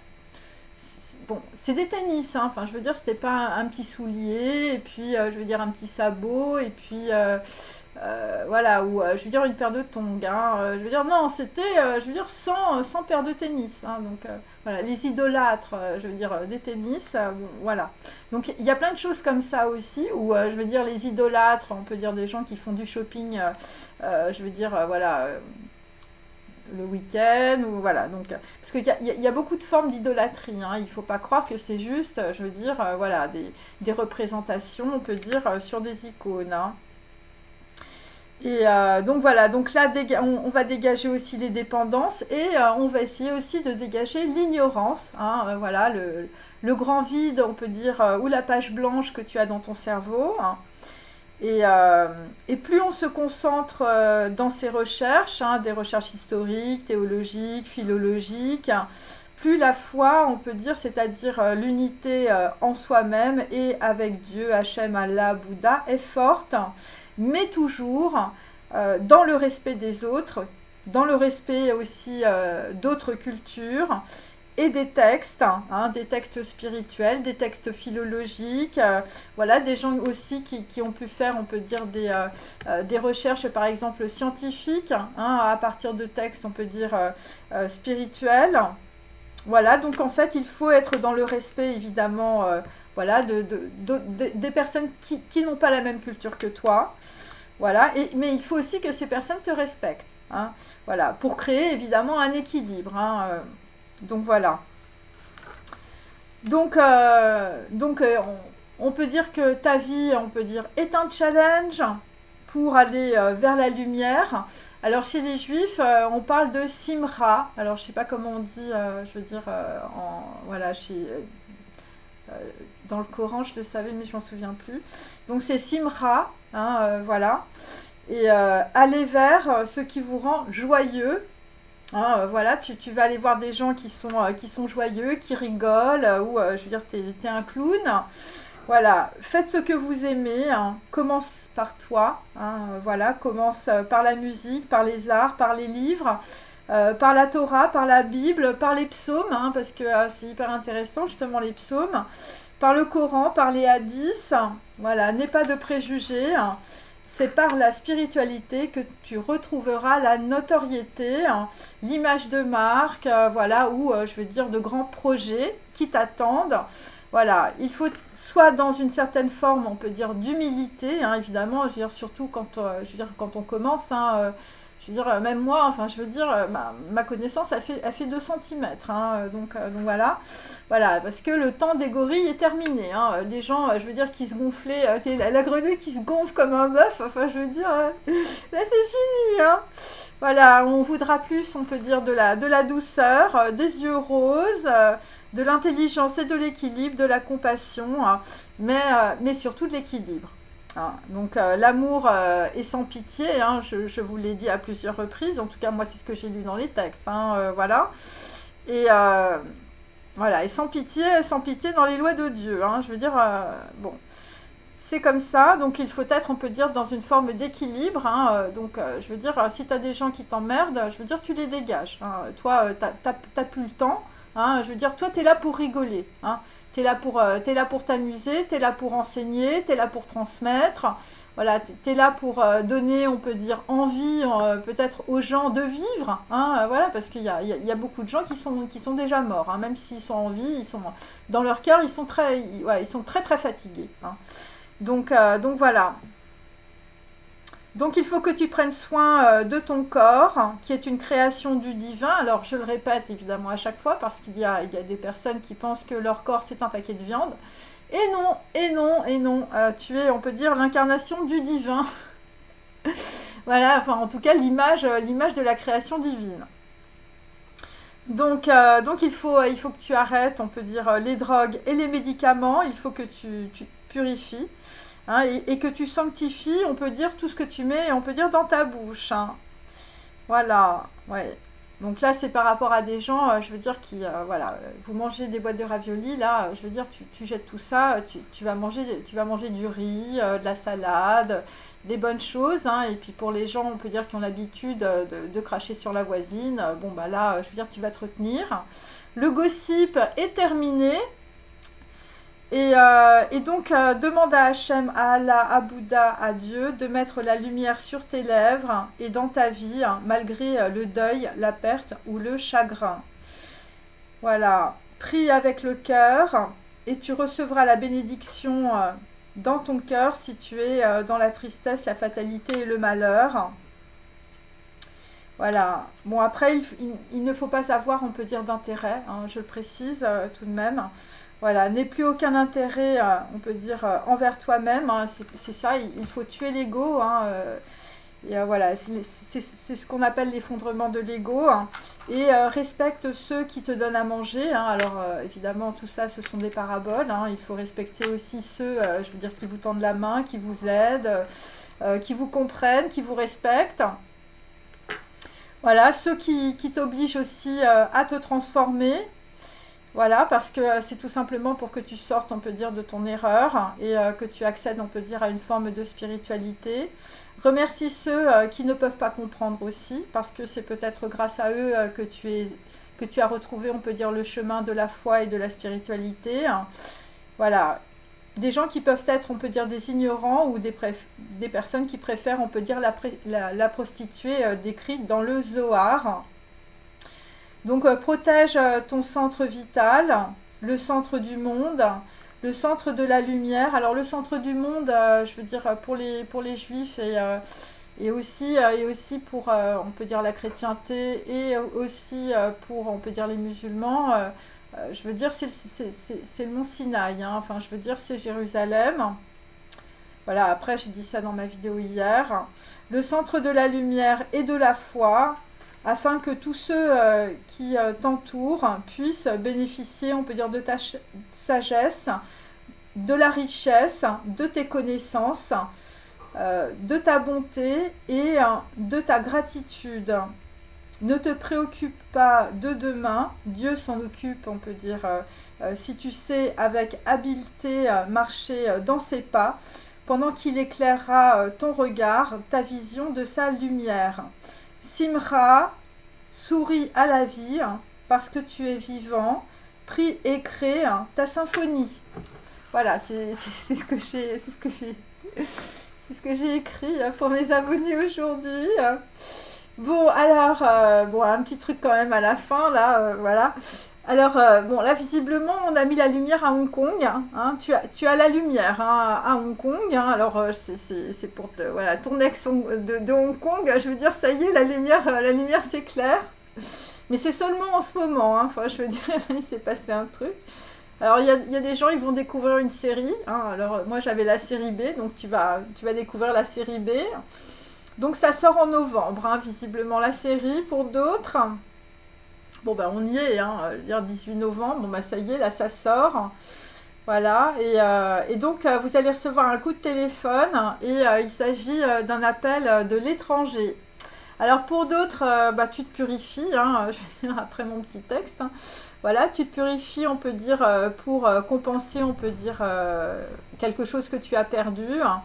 Bon, c'est des tennis, hein. Enfin, je veux dire, c'était pas un petit soulier, et puis, je veux dire, un petit sabot, et puis, voilà, ou je veux dire une paire de tongs, hein, je veux dire non, c'était, je veux dire sans paire de tennis, hein, donc voilà, les idolâtres, je veux dire des tennis, bon, voilà. Donc il y a plein de choses comme ça aussi, où je veux dire les idolâtres, on peut dire des gens qui font du shopping, je veux dire, voilà, le week-end, ou voilà, donc, parce qu'il y a beaucoup de formes d'idolâtrie, hein, il ne faut pas croire que c'est juste, je veux dire, voilà, des représentations, on peut dire, sur des icônes, hein. Et donc voilà, donc là on va dégager aussi les dépendances et on va essayer aussi de dégager l'ignorance, hein, voilà, le grand vide, on peut dire, ou la page blanche que tu as dans ton cerveau, hein. Et plus on se concentre dans ces recherches, hein, des recherches historiques, théologiques, philologiques, hein, plus la foi, on peut dire, c'est-à-dire l'unité en soi-même et avec Dieu, Hachem, Allah, Bouddha, est forte, mais toujours dans le respect des autres, dans le respect aussi d'autres cultures et des textes spirituels, des textes philologiques, voilà, des gens aussi qui ont pu faire, on peut dire, des recherches, par exemple, scientifiques, hein, à partir de textes, on peut dire, spirituels. Voilà, donc en fait, il faut être dans le respect, évidemment, voilà, des personnes qui n'ont pas la même culture que toi. Voilà, mais il faut aussi que ces personnes te respectent, hein, voilà, pour créer évidemment un équilibre, hein, donc voilà. Donc, on peut dire que ta vie, on peut dire, est un challenge pour aller vers la lumière. Alors chez les juifs, on parle de simra. Alors je ne sais pas comment on dit, je veux dire, voilà, dans le Coran, je le savais, mais je m'en souviens plus. Donc c'est simra, hein, voilà. Et aller vers ce qui vous rend joyeux. Hein, voilà, tu vas aller voir des gens qui sont joyeux, qui rigolent, ou je veux dire, t'es un clown. Voilà, faites ce que vous aimez, hein. Commence par toi, hein, voilà, commence par la musique, par les arts, par les livres, par la Torah, par la Bible, par les psaumes, hein, parce que c'est hyper intéressant justement les psaumes, par le Coran, par les hadiths, voilà, n'aie pas de préjugés, hein. C'est par la spiritualité que tu retrouveras la notoriété, hein, l'image de marque, voilà, ou je veux dire de grands projets qui t'attendent. Voilà, il faut soit dans une certaine forme, on peut dire d'humilité, hein, évidemment, je veux dire surtout je veux dire, quand on commence, hein, je veux dire même moi, enfin je veux dire ma connaissance elle fait 2 cm, hein, donc voilà, voilà, parce que le temps des gorilles est terminé, hein, les gens, je veux dire, qui se gonflaient, la grenouille qui se gonfle comme un bœuf, enfin je veux dire, là c'est fini, hein. Voilà, on voudra plus, on peut dire, de la douceur, des yeux roses, de l'intelligence et de l'équilibre, de la compassion, hein, mais surtout de l'équilibre, hein. Donc l'amour est sans pitié, hein, je vous l'ai dit à plusieurs reprises, en tout cas moi c'est ce que j'ai lu dans les textes, hein, voilà. Et voilà, et sans pitié dans les lois de Dieu, hein, je veux dire, bon. C'est comme ça, donc il faut être, on peut dire, dans une forme d'équilibre, hein, donc je veux dire, si tu as des gens qui t'emmerdent, je veux dire, tu les dégages, hein. Toi, t'as plus le temps, hein, je veux dire, toi, tu es là pour rigoler, hein. Tu es là pour t'amuser, tu es là pour enseigner, tu es là pour transmettre, voilà, tu es là pour donner, on peut dire, envie peut-être aux gens de vivre, hein, voilà, parce qu'il y a beaucoup de gens qui sont déjà morts, hein, même s'ils sont en vie, dans leur cœur, ils sont très très fatigués, hein. Donc voilà. Donc il faut que tu prennes soin de ton corps, hein, qui est une création du divin. Alors je le répète évidemment à chaque fois, parce qu'il y a des personnes qui pensent que leur corps c'est un paquet de viande. Et non, et non, et non. Tu es, on peut dire, l'incarnation du divin. Voilà, enfin en tout cas l'image de la création divine. Donc il faut que tu arrêtes, on peut dire, les drogues et les médicaments. Il faut que tu purifies, hein, et que tu sanctifies, on peut dire, tout ce que tu mets, on peut dire, dans ta bouche, hein. Voilà, ouais. Donc là, c'est par rapport à des gens, je veux dire, voilà, vous mangez des boîtes de raviolis, là, je veux dire, tu jettes tout ça, tu vas manger du riz, de la salade, des bonnes choses, hein. Et puis pour les gens, on peut dire, qui ont l'habitude de cracher sur la voisine, bon, bah là, je veux dire, tu vas te retenir. Le gossip est terminé. Et donc, demande à Hachem, à Allah, à Bouddha, à Dieu, de mettre la lumière sur tes lèvres et dans ta vie, malgré le deuil, la perte ou le chagrin. Voilà, prie avec le cœur et tu recevras la bénédiction dans ton cœur si tu es dans la tristesse, la fatalité et le malheur. Voilà. Bon, après, il ne faut pas avoir, on peut dire, d'intérêt, hein, je le précise tout de même. Voilà, n'aie plus aucun intérêt, on peut dire, envers toi-même. Hein, c'est ça, il faut tuer l'ego. Hein, et voilà, c'est ce qu'on appelle l'effondrement de l'ego. Hein, et respecte ceux qui te donnent à manger. Hein, alors, évidemment, tout ça, ce sont des paraboles. Hein, il faut respecter aussi ceux, je veux dire, qui vous tendent la main, qui vous aident, qui vous comprennent, qui vous respectent. Voilà, ceux qui t'obligent aussi à te transformer. Voilà, parce que c'est tout simplement pour que tu sortes, on peut dire, de ton erreur et que tu accèdes, on peut dire, à une forme de spiritualité. Remercie ceux qui ne peuvent pas comprendre aussi, parce que c'est peut-être grâce à eux que tu as retrouvé, on peut dire, le chemin de la foi et de la spiritualité. Voilà, des gens qui peuvent être, on peut dire, des ignorants ou des personnes qui préfèrent, on peut dire, la prostituée décrite dans le Zohar. Donc, protège ton centre vital, le centre du monde, le centre de la lumière. Alors, le centre du monde, je veux dire, pour les juifs et aussi pour, on peut dire, la chrétienté et aussi pour, on peut dire, les musulmans. Je veux dire, c'est le mont Sinaï. Hein. Enfin, je veux dire, c'est Jérusalem. Voilà, après, j'ai dit ça dans ma vidéo hier. Le centre de la lumière et de la foi, afin que tous ceux qui t'entourent puissent bénéficier, on peut dire, de ta sagesse, de la richesse, de tes connaissances, de ta bonté et de ta gratitude. Ne te préoccupe pas de demain, Dieu s'en occupe, on peut dire, si tu sais avec habileté marcher dans ses pas, pendant qu'il éclairera ton regard, ta vision de sa lumière. Simra, souris à la vie, parce que tu es vivant, prie et crée ta symphonie. Voilà, c'est ce que j'ai écrit pour mes abonnés aujourd'hui. Bon, alors, bon, un petit truc quand même à la fin, là, voilà. Alors, bon, là, visiblement, on a mis la lumière à Hong Kong. Hein, tu as la lumière hein, à Hong Kong. Hein, alors, c'est pour voilà, ton ex de Hong Kong. Je veux dire, ça y est, la lumière s'éclaire. Mais c'est seulement en ce moment. Hein, enfin, je veux dire, il s'est passé un truc. Alors, il y a des gens, ils vont découvrir une série. Hein, alors, moi, j'avais la série B. Donc, tu vas découvrir la série B. Donc, ça sort en novembre, hein, visiblement, la série. Pour d'autres... Bon, ben on y est, hein, hier 18 novembre, bon, ben ça y est, là, ça sort. Voilà, et donc, vous allez recevoir un coup de téléphone, et il s'agit d'un appel de l'étranger. Alors, pour d'autres, bah, tu te purifies, hein, je vais dire après mon petit texte. Hein. Voilà, tu te purifies, on peut dire, pour compenser, on peut dire, quelque chose que tu as perdu. Hein,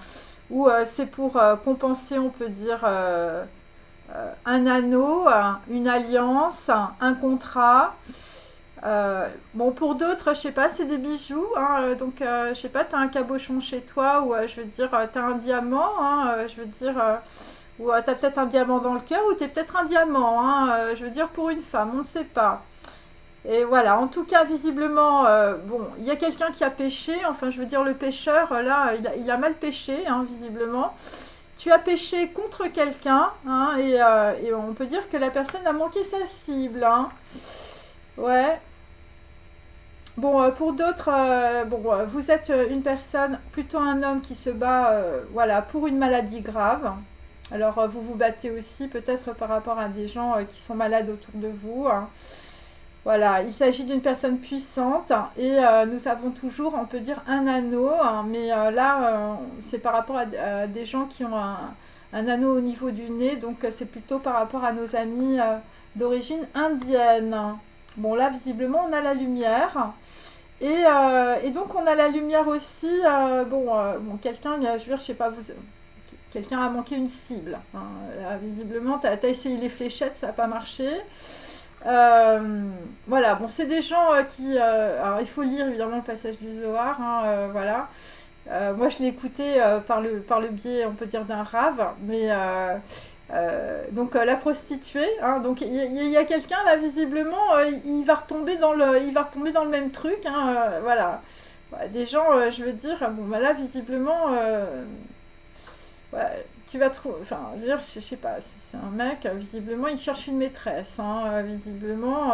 ou c'est pour compenser, on peut dire... un anneau, une alliance, un contrat. Bon, pour d'autres, je sais pas, c'est des bijoux. Hein, donc, je sais pas, tu as un cabochon chez toi ou je veux dire, tu as un diamant. Hein, je veux dire, ou tu as peut-être un diamant dans le cœur ou tu es peut-être un diamant. Hein, je veux dire, pour une femme, on ne sait pas. Et voilà, en tout cas, visiblement, bon, il y a quelqu'un qui a péché. Enfin, je veux dire, le pécheur, là, il a mal péché, hein, visiblement. Tu as péché contre quelqu'un, hein, et on peut dire que la personne a manqué sa cible. Hein. Ouais. Bon, pour d'autres, bon, vous êtes une personne, plutôt un homme qui se bat voilà, pour une maladie grave. Alors, vous vous battez aussi peut-être par rapport à des gens qui sont malades autour de vous. Hein. Voilà, il s'agit d'une personne puissante et nous avons toujours, on peut dire, un anneau, hein, mais là, c'est par rapport à des gens qui ont un anneau au niveau du nez, donc c'est plutôt par rapport à nos amis d'origine indienne. Bon, là, visiblement, on a la lumière et donc on a la lumière aussi, bon, quelqu'un, je veux dire, je sais pas, quelqu'un a manqué une cible. Hein, là, visiblement, tu as essayé les fléchettes, ça n'a pas marché. Voilà, bon, c'est des gens qui... alors, il faut lire évidemment le passage du Zohar, hein, voilà. Moi, je l'ai écouté par le biais, on peut dire, d'un rave, mais donc la prostituée, hein, donc il y a quelqu'un là, visiblement, il va retomber il va retomber dans le même truc, hein, voilà. Ouais, des gens, je veux dire, bon, bah là, visiblement, ouais, tu vas trouver, enfin, je veux dire, je sais pas, c'est un mec, visiblement, il cherche une maîtresse, hein, visiblement,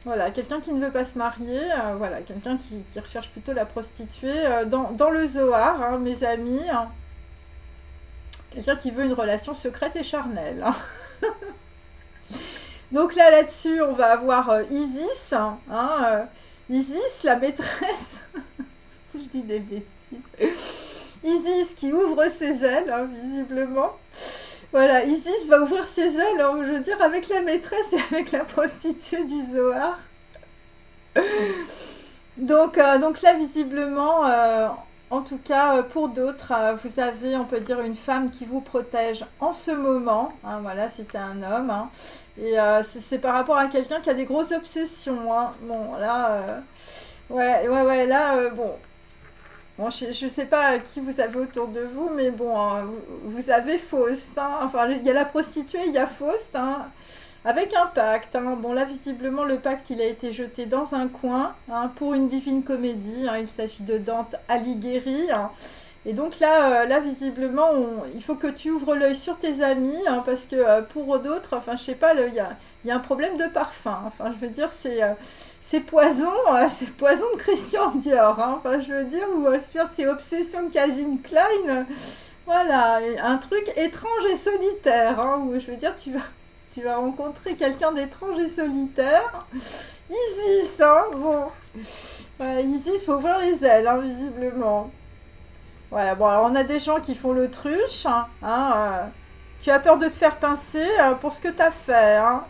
voilà, quelqu'un qui ne veut pas se marier, voilà, quelqu'un qui recherche plutôt la prostituée, dans le Zohar, hein, mes amis, hein, quelqu'un qui veut une relation secrète et charnelle, hein. Donc là, là-dessus, on va avoir Isis, hein, Isis, la maîtresse, je dis des bêtises, Isis qui ouvre ses ailes, hein, visiblement. Voilà, Isis va ouvrir ses ailes, hein, je veux dire, avec la maîtresse et avec la prostituée du Zohar. Donc là, visiblement, en tout cas, pour d'autres, vous avez, on peut dire, une femme qui vous protège en ce moment. Hein, voilà, c'était un homme, hein. Et c'est par rapport à quelqu'un qui a des grosses obsessions, hein. Bon, là, ouais, là, bon. Bon, je sais pas qui vous avez autour de vous, mais bon, vous avez Faust, hein. Enfin, il y a la prostituée, il y a Faust, hein, avec un pacte, hein. Bon, là, visiblement, le pacte, il a été jeté dans un coin, hein, pour une divine comédie, hein. Il s'agit de Dante Alighieri, hein. Et donc là, visiblement, il faut que tu ouvres l'œil sur tes amis, hein, parce que pour d'autres, enfin, je sais pas, il y a un problème de parfum. Enfin, je veux dire, c'est poison de Christian Dior, hein. Enfin, je veux dire, ou c'est obsession de Calvin Klein. Voilà, et un truc étrange et solitaire, hein, où je veux dire, tu vas rencontrer quelqu'un d'étrange et solitaire. Isis, hein, bon. Ouais, Isis, faut ouvrir les ailes, hein, visiblement. Ouais, bon, alors on a des gens qui font l'autruche, hein, tu as peur de te faire pincer pour ce que tu as fait, hein.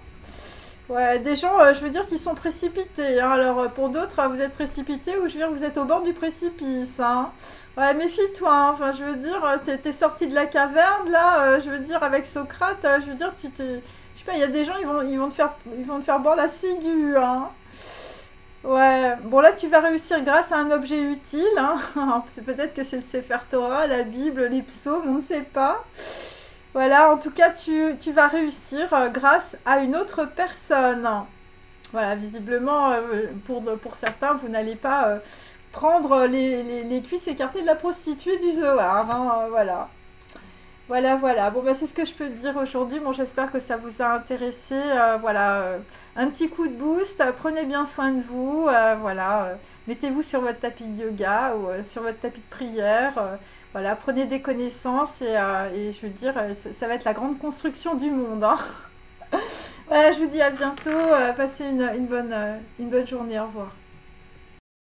Ouais, des gens, je veux dire, qui sont précipités, hein. Alors, pour d'autres, vous êtes précipités ou je veux dire, vous êtes au bord du précipice, hein. Ouais, méfie-toi, hein. Enfin, je veux dire, t'es sorti de la caverne, là, je veux dire, avec Socrate, je veux dire, je sais pas, il y a des gens, ils vont te faire boire la ciguë, hein. Ouais, bon là tu vas réussir grâce à un objet utile, hein. C'est peut-être que c'est le Sefer Torah, la Bible, les psaumes, on ne sait pas. Voilà, en tout cas tu vas réussir grâce à une autre personne. Voilà, visiblement pour certains vous n'allez pas prendre les cuisses écartées de la prostituée du Zohar, hein, voilà. Voilà. Bon, bah, c'est ce que je peux te dire aujourd'hui. Bon, j'espère que ça vous a intéressé. Voilà, un petit coup de boost. Prenez bien soin de vous. Voilà, mettez-vous sur votre tapis de yoga ou sur votre tapis de prière. Voilà, prenez des connaissances et je veux dire, ça va être la grande construction du monde, hein. Voilà, je vous dis à bientôt. Passez une bonne journée. Au revoir.